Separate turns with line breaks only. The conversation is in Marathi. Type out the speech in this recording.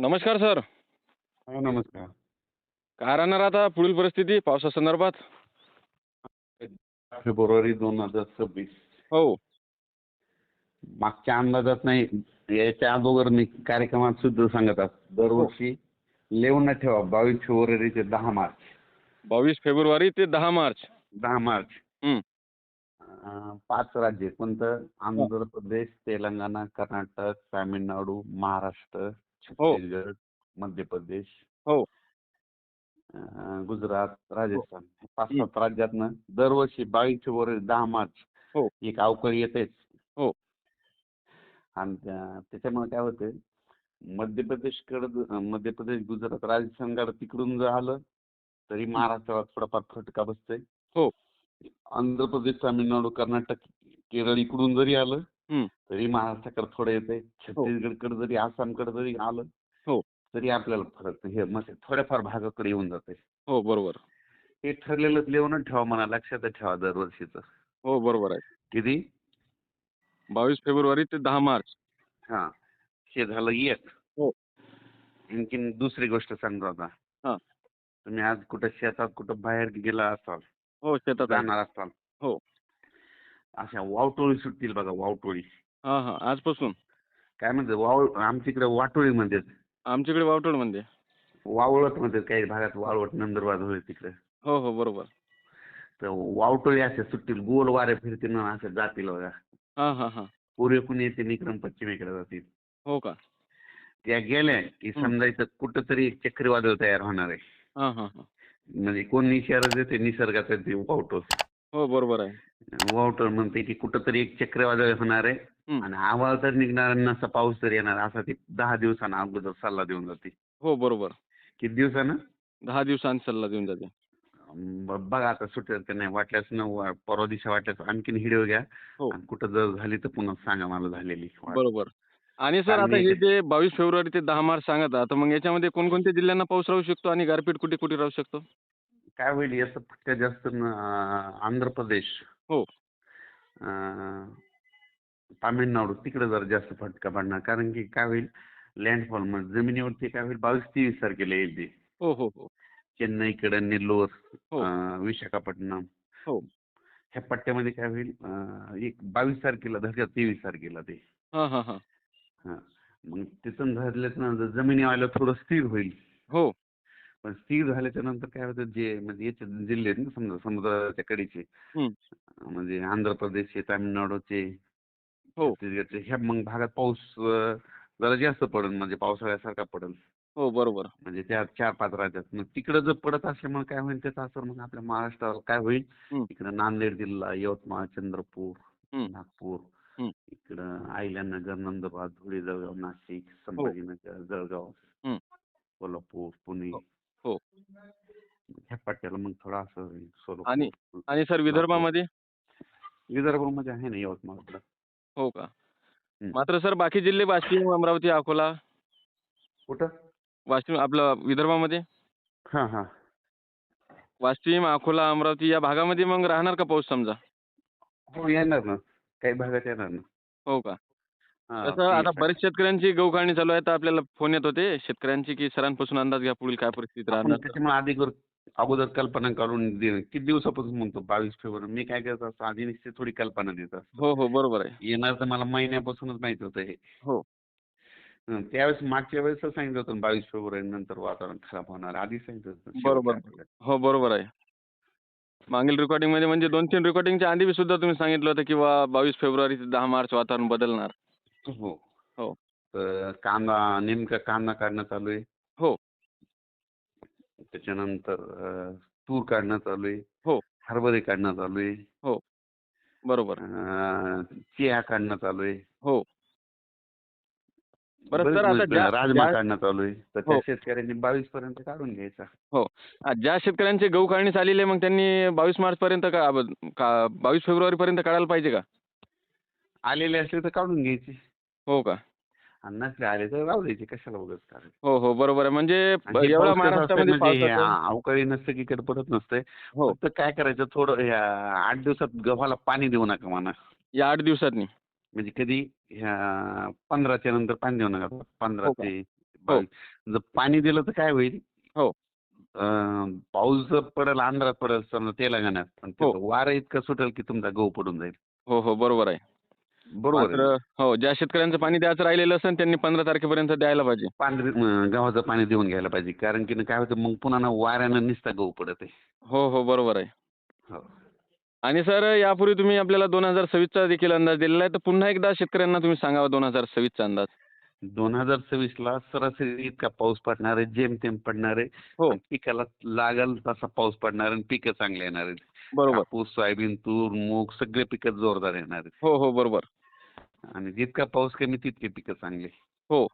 नमस्कार सर.
हो, नमस्कार.
काय राहणार आता पुढील परिस्थिती पावसासंदर्भात?
फेब्रुवारी 2026.
हो.
मागच्या अंदाजात नाही, याच्या अगोदर मी कार्यक्रमात सुद्धा सांगत असतो.
हो.
दरवर्षी लिहून ठेवा 22 फेब्रुवारी ते 10 मार्च.
22 फेब्रुवारी ते 10 मार्च.
10 मार्च.
हं.
5 राज्य कोणतं?
हां.
आंध्र प्रदेश, तेलंगणा, कर्नाटक, तामिळनाडू, महाराष्ट्र,
हो.
छत्तीसगड, मध्य प्रदेश,
हो.
गुजरात,
हो.
राजस्थान.
हं.
5-7 राज्यातनं दरवर्षी 22 फेब्रुवारी 10 मार्च
हो.
एक अवकाळी येतेच.
हो.
आणि त्याच्यामुळे काय होतं, मध्य प्रदेश, गुजरात, राजस्थानकडे तिकडून जर आलं तरी
हं.
महाराष्ट्राला थोडाफार फटका बसतोय.
हो.
आंध्र प्रदेश, तामिळनाडू, कर्नाटक, केरळ इकडून जरी आलं
हं.
तरी महाराष्ट्राकडे थोडं येतंय.
हो.
छत्तीसगडकडे जरी, आसामकडे जरी आलं
हो.
तरी आपल्याला फरक हे म्हणजे थोड्याफार भागाकडे येऊन जाते.
हो. बरोबर.
हे ठरलेलंच लिहूनच ठेवा, म्हणा लक्षात ठेवा दरवर्षीचं.
हो. बरोबर आहे.
किती?
22 फेब्रुवारी ते 10 मार्च.
हा, हे झालं एक.
हो.
आणखीन दुसरी गोष्ट सांगतो आता.
हां.
तुम्ही आज कुठं शेतात कुठं बाहेर गेला असाल,
हो. शेतात आहे.
जाणार असाल,
हो.
अशा वावटोळी सुटतील बघा, वावटोळी.
हां, हां. आजपासून.
काय म्हणते आमच्या इकडे वाटोळी म्हणतात.
आमच्याकडे वावटळमध्ये.
वावळट म्हणतात, काही भागात वाळवट, नंदुरबार होईल तिकडे.
हो. हो. बरोबर.
तर वावटोळी असे सुटतील, गोल वारे फिरतील ना, असे जातील बघा.
हां, हां, हां.
पूर्वेकडून येतील, इकडून पश्चिमेकडे जातील.
हो का?
त्या गेल्या की
हं.
समजा इथं कुठंतरी एक चक्रीवादळ तयार होणार आहे.
हां, हां, हां.
म्हणजे कोण इशारा देते? निसर्गाचा ते वावटळ.
हो. बरोबर आहे.
वावटळ म्हणते की कुठंतरी एक चक्रीवादळ होणार आहे
हं.
आणि आभाळ तर निघणार, नसा पाऊस तर येणार, असा ती 10 दिवसांना अगोदर सल्ला देऊन जाते.
हो. बरोबर.
किती दिवसानं?
10 दिवसांनी सल्ला देऊन जाते.
बघा आता सुटेल का नाही. वाटल्यास न परवा दिवशी वाटल्यास आणखीन व्हिडिओ घ्या
हो.
आणि कुठं जर झाली तर पुन्हा सांगा मला झालेली वाट.
बरोबर. आणि सर
कारण
आता
मी
हे जे 22 फेब्रुवारी ते 10 मार्च सांगत आहात, तर मग याच्यामध्ये कोणकोणत्या जिल्ह्यांना पाऊस राहू शकतो आणि गारपीट कुठे-कुठे राहू शकतो?
काय होईल याचा फटका जास्त आंध्र प्रदेश,
हो.
अं, तामिळनाडू तिकडे जरा जास्त फटका पडणार. कारण की काय होईल, लँडफॉल म्हणजे जमिनीवरती काय होईल, 22-23 तारखेला येईल ते.
हो, हो, हो.
चेन्नईकडे, नेल्लोर,
हो,
विशाखापट्टणम
हो.
ह्या पट्ट्यामध्ये काय होईल, एक 22 तारखेला धरल्या 23 तारखेला ते.
हां, हां, हां.
हा, मग तिथून धरलेत ना, जमिनी आलं थोडं स्थिर होईल.
हो.
पण स्थिर झाल्याच्या नंतर काय होतं, जे म्हणजे याचे जिल्हे आहेत ना, समजा समुद्राच्या कडेचे,
हं.
म्हणजे आंध्र प्रदेशचे, तामिळनाडूचे,
हो.
छत्तीसगडचे, ह्या मग भागात पाऊस जरा जास्त पडेल, म्हणजे पावसाळ्यासारखा पडेल.
हो, बरोबर.
म्हणजे त्या 4-5 राज्यात. मग तिकडे जर पडत असल्यामुळे काय होईल, त्याचा असर मग आपल्या महाराष्ट्राला काय होईल,
हं,
इकडे नांदेड जिल्हा, यवतमाळ, चंद्रपूर,
हं,
नागपूर,
हं.
इकडं अहिल्यानगर, नंदुरबार, धुळे, जळगाव, नाशिक,
हो.
संभाजीनगर, जळगाव,
हं.
कोल्हापूर, पुणे,
हो. हो.
ह्या पट्ट्याला मग थोडा असं होईल.
आणि
सोलापूर,
आणि सर
लातूर,
विदर्भामध्ये?
विदर्भामध्ये आहे ना यवतमाळकडं.
हो का?
हं.
मात्र सर बाकी जिल्हे वाशिम, अमरावती, अकोला,
कुठं?
वाशिम आपलं विदर्भामध्ये?
हां, हां.
वाशिम, अकोला, अमरावती या भागामध्ये मग राहणार का पाऊस समजा?
हो, येणार ना. काही भागात येणार ना.
हो का?
हां,
कसं
ते
आता बरेच शेतकऱ्यांची गहू काढणी चालू आहे, तर आपल्याला फोन येत होते शेतकऱ्यांची, की सरांपासून अंदाज घ्या पुढील काय परिस्थिती
आपण
राहणार तर.
त्याच्यामुळे अगोदर कल्पना करून किती दिवसापासून म्हणतो 22 फेब्रुवारी. मी काय करत असतो, आधी नुसती थोडी कल्पना देत असतो.
हो, हो. बरोबर आहे.
येणार तर मला महिन्यापासूनच माहिती होतं हे.
हो.
त्यावेळेस मागच्या वेळेसच सांगितलं होतं 22 फेब्रुवारी नंतर वातावरण खराब होणार. आधीच सांगितलं होतं शेवटच्या
बरोबर.
आठवड्यात.
हो, बरोबर आहे. मागील रेकॉर्डिंगमध्ये म्हणजे 2-3 रेकॉर्डिंगच्या आधी सुद्धा तुम्ही सांगितलं होतं, की 22 फेब्रुवारी ते 10 मार्च वातावरण बदलणार.
हो.
हो.
तर नेमका कांदा काढणं चालू आहे.
हो.
त्याच्यानंतर तूर काढणं चालू आहे.
हो.
हरभरे काढणं चालू आहे.
हो. बरोबर.
चिया काढणं चालू आहे.
हो. बरं
बरेच
सर आता
म्हणजे
ज्या
राजमा
ज्या
काढणं चालू आहे. तर त्या
हो,
शेतकऱ्यांनी 22 पर्यंत काढून घ्यायचा.
हो. ज्या शेतकऱ्यांचे गहू काढणी झालेली आहे, मग त्यांनी 22 मार्चपर्यंत का 22 फेब्रुवारीपर्यंत काढायला पाहिजे का?
आलेले असले तर काढून घ्यायचे.
हो का?
आणि नसले आले तर राहू द्यायचे. कशाला उगाच काढायचे.
हो, हो. बरोबर आहे. म्हणजे
आणि हे
एवढा
पाऊस कसा असतंय,
महाराष्ट्रामध्ये
म्हणजे हे
पावसाचं
अवकाळी नसतं की इकडे पडत नसतंय.
हो.
फक्त काय करायचं, थोडं ह्या 8 दिवसात गव्हाला पाणी देऊ नका म्हणा.
या 8 दिवसांनी.
म्हणजे कधी ह्या 15च्या नंतर पाणी देऊ नका. 15
हो का?
ते
हो.
जर पाणी दिलं तर काय होईल?
हो.
पाऊस जर पडेल, अंधारात पडेल समजा तेलंगणात, पण
हो.
तिथं वारं इतकं सुटेल की तुमचा गहू पडून जाईल.
हो, हो. बरोबर आहे.
बरोबर आहे
मात्र
ना?
हो, ज्या शेतकऱ्यांचं पाणी द्यायचं राहिलेलं असेल त्यांनी 15 तारखेपर्यंत द्यायला पाहिजे.
गव्हाचं पाणी देऊन घ्यायला पाहिजे. कारण की काय होतं मग पुन्हा ना वाऱ्यानं नुसता गहू पडत आहे.
हो, हो. बरोबर आहे.
हो.
आणि सर यापूर्वी तुम्ही आपल्याला 2026 चा देखील अंदाज दिलेला आहे. तर पुन्हा एकदा शेतकऱ्यांना तुम्ही सांगावा 2026 चा अंदाज.
2026 ला सरासरी इतका पाऊस पडणार आहे, जेमतेम पडणार आहे.
हो.
आणि पिकाला लागल तसा पाऊस पडणार आहे आणि पिकं चांगली येणार आहेत.
बरोबर.
कापूस, सोयाबीन, तूर, मूग सगळे पिकं जोरदार येणार आहेत.
हो, हो. बरोबर.
आणि जितका पाऊस कमी तितके पिकं चांगले.
हो.